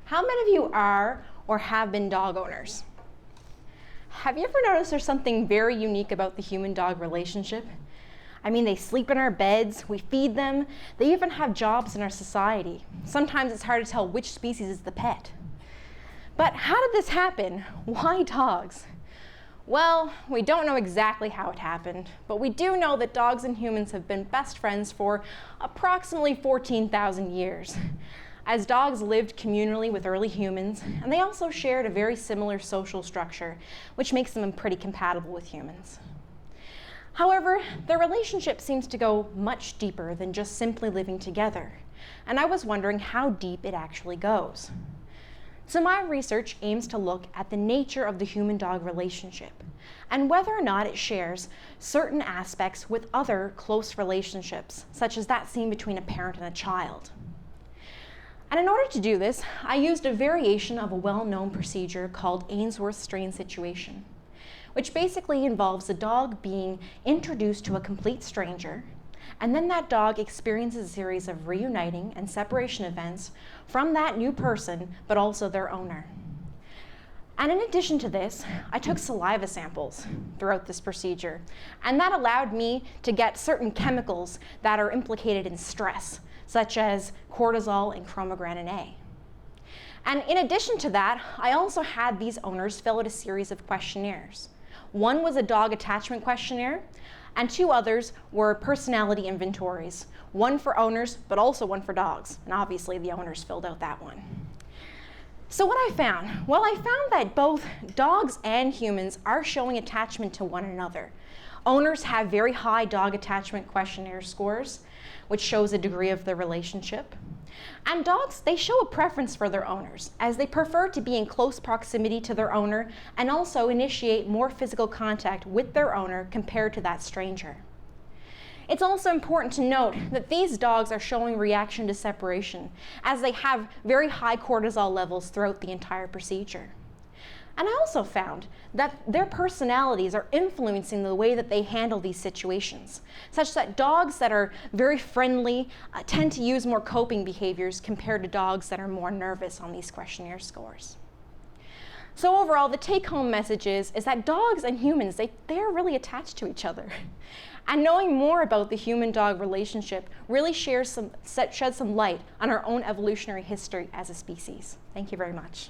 How many of you are or have been dog owners? Have you ever noticed there's something very unique about the human-dog relationship? I mean, they sleep in our beds, we feed them, they even have jobs in our society. Sometimes it's hard to tell which species is the pet. But how did this happen? Why dogs? Well, we don't know exactly how it happened, but we do know that dogs and humans have been best friends for approximately 14,000 years. As dogs lived communally with early humans, and they also shared a very similar social structure, which makes them pretty compatible with humans. However, their relationship seems to go much deeper than just simply living together, and I was wondering how deep it actually goes. So my research aims to look at the nature of the human-dog relationship and whether or not it shares certain aspects with other close relationships, such as that seen between a parent and a child. And in order to do this, I used a variation of a well-known procedure called Ainsworth strain situation, which basically involves a dog being introduced to a complete stranger, and then that dog experiences a series of reuniting and separation events from that new person, but also their owner. And in addition to this, I took saliva samples throughout this procedure, and that allowed me to get certain chemicals that are implicated in stress, such as cortisol and chromogranin A. And in addition to that, I also had these owners fill out a series of questionnaires. One was a dog attachment questionnaire, and two others were personality inventories, one for owners, but also one for dogs, and obviously the owners filled out that one. So what I found? Well, I found that both dogs and humans are showing attachment to one another. Owners have very high dog attachment questionnaire scores, which shows a degree of the relationship. And dogs, they show a preference for their owners, as they prefer to be in close proximity to their owner and also initiate more physical contact with their owner compared to that stranger. It's also important to note that these dogs are showing reaction to separation, as they have very high cortisol levels throughout the entire procedure. And I also found that their personalities are influencing the way that they handle these situations, such that dogs that are very friendly tend to use more coping behaviors compared to dogs that are more nervous on these questionnaire scores. So overall, the take-home message is that dogs and humans, they're really attached to each other. And knowing more about the human-dog relationship really sheds some light on our own evolutionary history as a species. Thank you very much.